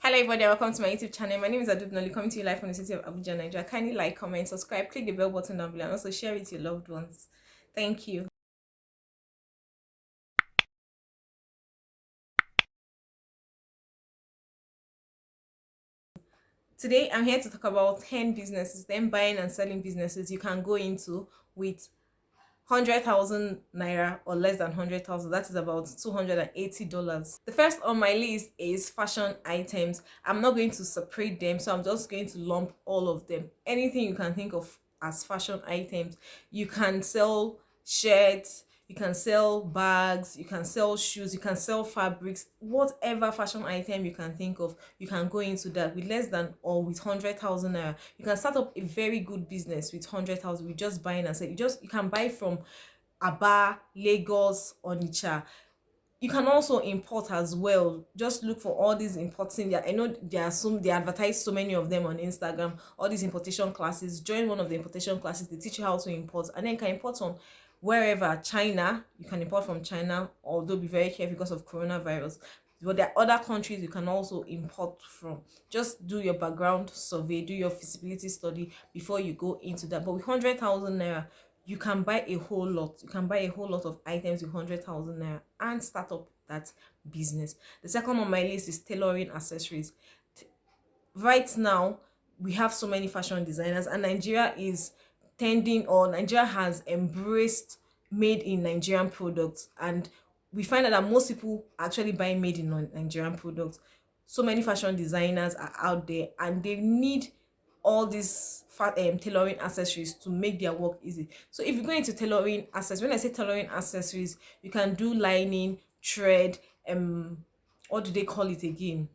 Hello everybody, welcome to my YouTube channel. My name is Adubnoli, coming to you live from the city of Abuja, Nigeria. Kindly like, comment, subscribe, click the bell button down below, and also share it with your loved ones. Thank you. Today I'm here to talk about 10 businesses, 10 buying and selling businesses you can go into with 100,000 naira or less than 100,000. That is about $280. The first on my list is fashion items. I'm not going to separate them, so I'm just going to lump all of them. Anything you can think of as fashion items. You can sell shirts, you can sell bags, you can sell shoes, you can sell fabrics, whatever fashion item you can think of, you can go into that with less than or with 100,000 naira. You can start up a very good business with 100,000 with just buying and selling. You can buy from Aba, Lagos, Onitsha. You can also import as well. Just look for all these importing. I know they advertise so many of them on Instagram. All these importation classes. Join one of the importation classes. They teach you how to import, and then you can import from wherever. China, you can import from China. Although be very careful because of coronavirus. But there are other countries you can also import from. Just do your background survey, do your feasibility study before you go into that. But with 100,000 naira, you can buy a whole lot. You can buy a whole lot of items with 100,000 naira and start up that business. The second on my list is tailoring accessories. Right now, we have so many fashion designers, and Nigeria has embraced made in Nigerian products, and we find out that most people actually buy made in Nigerian products. So many fashion designers are out there, and they need all these tailoring accessories to make their work easy. So if you go into tailoring accessories, when I say tailoring accessories, you can do lining, thread, what do they call it again,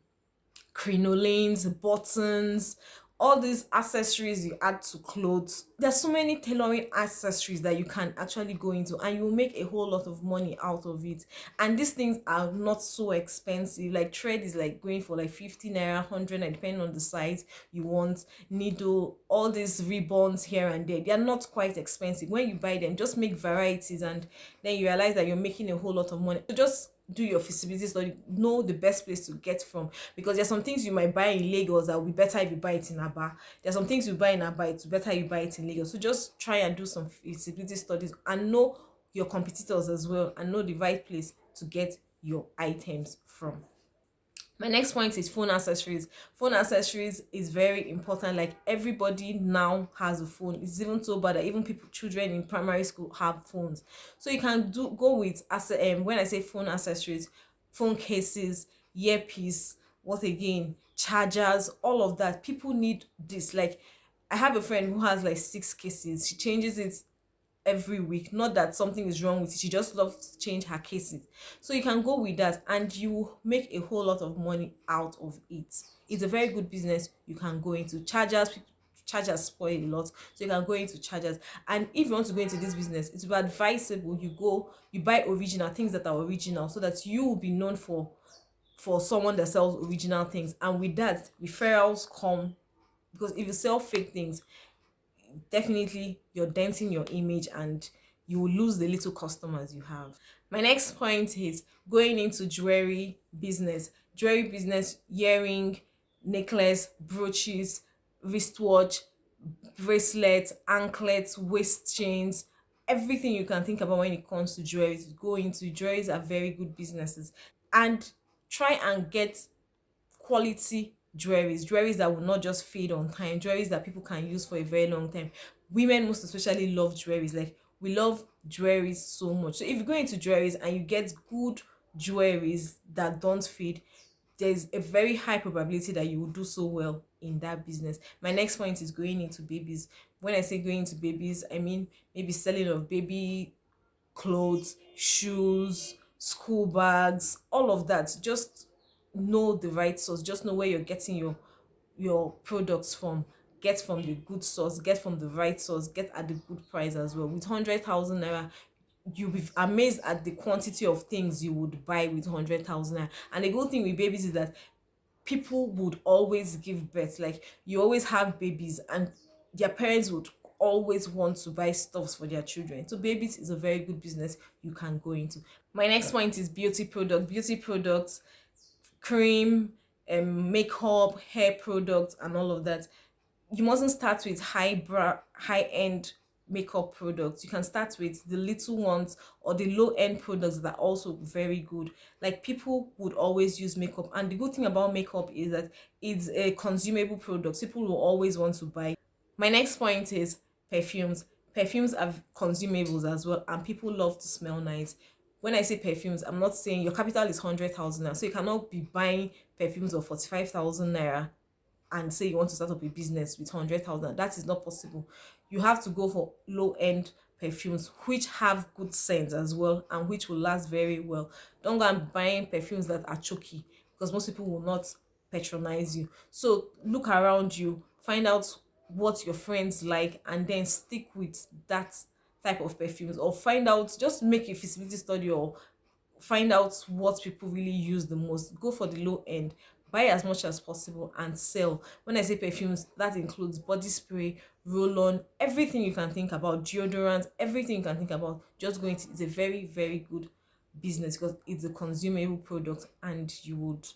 crinolines, buttons, all these accessories you add to clothes. There's so many tailoring accessories that you can actually go into, and you will make a whole lot of money out of it. And these things are not so expensive. Like thread is like going for like 50 naira, 100 naira, depending on the size you want. Needle, all these ribbons here and there, they are not quite expensive. When you buy them, just make varieties, and then you realize that you're making a whole lot of money. So just do your feasibility study, know the best place to get from, because there's some things you might buy in Lagos that will be better if you buy it in Aba. There's some things you buy in Aba, it's better you buy it in Lagos. So just try and do some feasibility studies and know your competitors as well, and know the right place to get your items from. My next point is phone accessories. Phone accessories is very important. Like, everybody now has a phone. It's even so bad that even children in primary school have phones. So you can go with when I say phone accessories, phone cases, earpiece, what again, chargers, all of that. People need this. Like, I have a friend who has like 6 cases. She changes it every week. Not that something is wrong with it, she just loves to change her cases. So you can go with that, and you make a whole lot of money out of it. It's a very good business you can go into. Chargers spoil a lot, so you can go into chargers. And if you want to go into this business, it's advisable you buy original things that are original, so that you will be known for someone that sells original things. And with that, referrals come, because if you sell fake things, definitely you're denting your image, and you will lose the little customers you have. My next point is going into jewelry business. Jewelry business, earring, necklace, brooches, wristwatch, bracelets, anklets, waist chains, everything you can think about when it comes to jewelry. Go into jewelries are very good businesses, and try and get quality jewelries that will not just fade on time, jewelries that people can use for a very long time. Women most especially love jewelries. Like, we love jewelries so much. So if you go into jewelries and you get good jewelries that don't fade, there's a very high probability that you will do so well in that business. My next point is going into babies. When I say going into babies, I mean maybe selling of baby clothes, shoes, school bags, all of that. Just know the right source. Just know where you're getting your products from. Get from the good source. Get from the right source. Get at the good price as well. With 100,000 naira, you'll be amazed at the quantity of things you would buy with 100,000 naira. And the good thing with babies is that people would always give birth. Like, you always have babies, and their parents would always want to buy stuffs for their children. So babies is a very good business you can go into. My next point is beauty products. Beauty products, cream, makeup, hair products, and all of that. You mustn't start with high end makeup products. You can start with the little ones or the low end products that are also very good. Like, people would always use makeup, and the good thing about makeup is that it's a consumable product. People will always want to buy. My next point is perfumes. Perfumes are consumables as well, and people love to smell nice. When I say perfumes, I'm not saying your capital is 100,000 naira, so you cannot be buying perfumes of 45,000 naira and say you want to start up a business with 100,000. That is not possible. You have to go for low end perfumes which have good scents as well and which will last very well. Don't go and buying perfumes that are choky, because most people will not patronize you. So look around you, find out what your friends like, and then stick with that type of perfumes, or find out, just make a feasibility study, or find out what people really use the most. Go for the low end, buy as much as possible, and sell. When I say perfumes, that includes body spray, roll on, everything you can think about, deodorant, everything you can think about. Just going to, it's a very, very good business because it's a consumable product and you would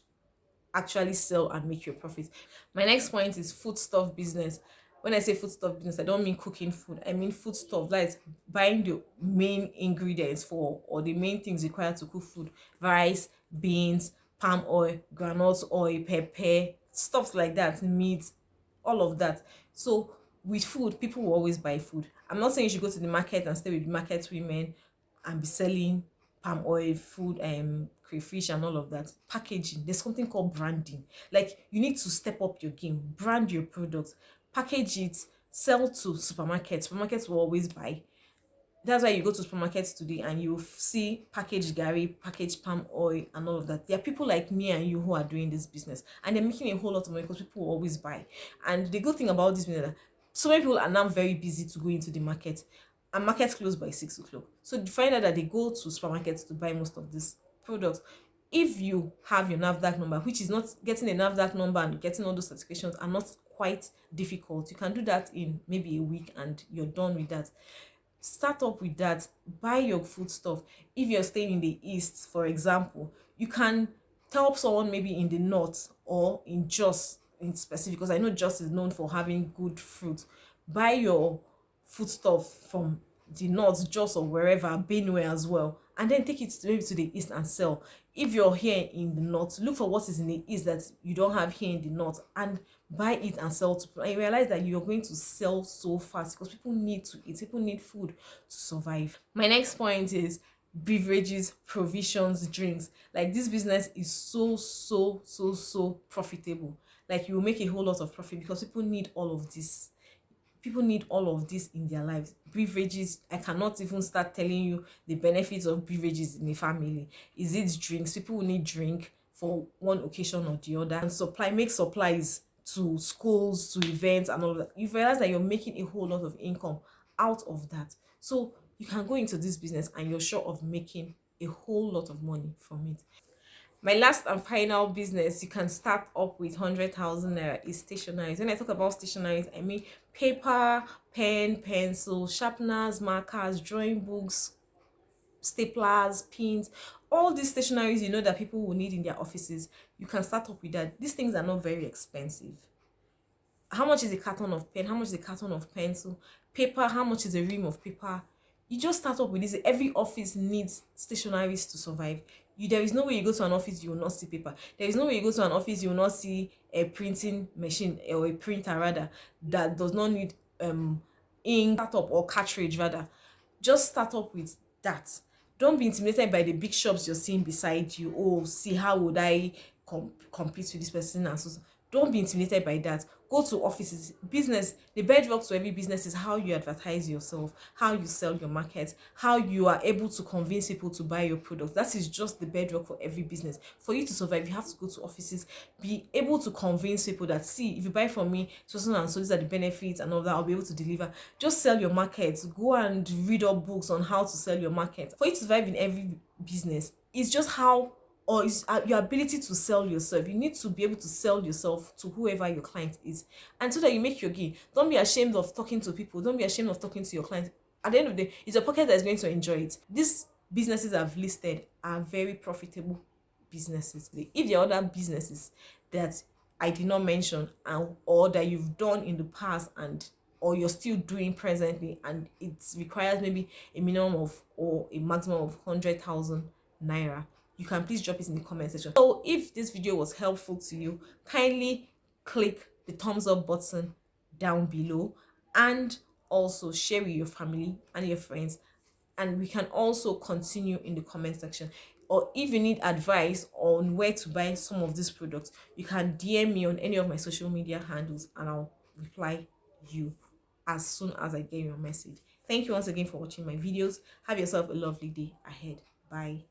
actually sell and make your profit. My next point is foodstuff business. When I say foodstuff business, I don't mean cooking food. I mean foodstuff, like buying the main ingredients for, or the main things required to cook food: rice, beans, palm oil, granite oil, pepper, stuff like that, meat, all of that. So with food, people will always buy food. I'm not saying you should go to the market and stay with market women and be selling palm oil, food, crayfish, and all of that. Packaging. There's something called branding. Like, you need to step up your game, brand your products, package it, sell to supermarkets. Supermarkets will always buy. That's why you go to supermarkets today and you see packaged gari, packaged palm oil, and all of that. There are people like me and you who are doing this business, and they're making a whole lot of money because people will always buy. And the good thing about this business is that so many people are now very busy to go into the market, and markets close by 6 o'clock. So you find out that they go to supermarkets to buy most of these products. If you have your NAFDAC number, which is not, getting a NAFDAC number and getting all those certifications are not quite difficult. You can do that in maybe a week and you're done with that. Start up with that. Buy your food stuff. If you're staying in the east, for example, you can help someone maybe in the north or in Jos in specific, because I know Jos is known for having good fruit. Buy your food stuff from the north, Jos or wherever, Benue as well, and then take it maybe to the east and sell. If you're here in the north, look for what is in the east that you don't have here in the north and buy it and sell to people. And you realize that you're going to sell so fast because people need to eat, people need food to survive. My next point is beverages, provisions, drinks. Like, this business is so profitable. Like, you will make a whole lot of profit because people need all of this. People need all of this in their lives. Beverages, I cannot even start telling you the benefits of beverages in a family. Is it drinks? People will need drink for one occasion or the other. And supply, make supplies to schools, to events, and all of that. You realize that you're making a whole lot of income out of that. So you can go into this business and you're sure of making a whole lot of money from it. My last and final business you can start up with 100,000 naira is stationaries. When I talk about stationaries, I mean paper, pen, pencil, sharpeners, markers, drawing books, staplers, pins, all these stationaries you know that people will need in their offices. You can start up with that. These things are not very expensive. How much is a carton of pen? How much is a carton of pencil? Paper, how much is a ream of paper? You just start up with this. Every office needs stationaries to survive. There is no way you go to an office you will not see paper. There is no way you go to an office you will not see a printing machine, or a printer rather, that does not need ink, start up, or cartridge rather. Just start up with that. Don't be intimidated by the big shops you're seeing beside you. Oh, see, how would I compete with this person? And so don't be intimidated by that. Go to offices. Business, the bedrock to every business is how you advertise yourself, how you sell your market, how you are able to convince people to buy your products. That is just the bedrock for every business. For you to survive, you have to go to offices, be able to convince people that, see, if you buy from me, so and so, these are the benefits and all that, I'll be able to deliver. Just sell your market. Go and read up books on how to sell your market. For you to survive in every business, it's just how, or is your ability to sell yourself. You need to be able to sell yourself to whoever your client is, and so that you make your gain. Don't be ashamed of talking to people. Don't be ashamed of talking to your clients. At the end of the day, it's your pocket that is going to enjoy it. These businesses I've listed are very profitable businesses. If there are other businesses that I did not mention, and or that you've done in the past, and or you're still doing presently, and it requires maybe a minimum of or a maximum of 100,000 naira, you can please drop it in the comment section. So if this video was helpful to you, kindly click the thumbs up button down below, and also share with your family and your friends, and we can also continue in the comment section. Or if you need advice on where to buy some of these products, you can DM me on any of my social media handles, and I'll reply you as soon as I get your message. Thank you once again for watching my videos. Have yourself a lovely day ahead. Bye.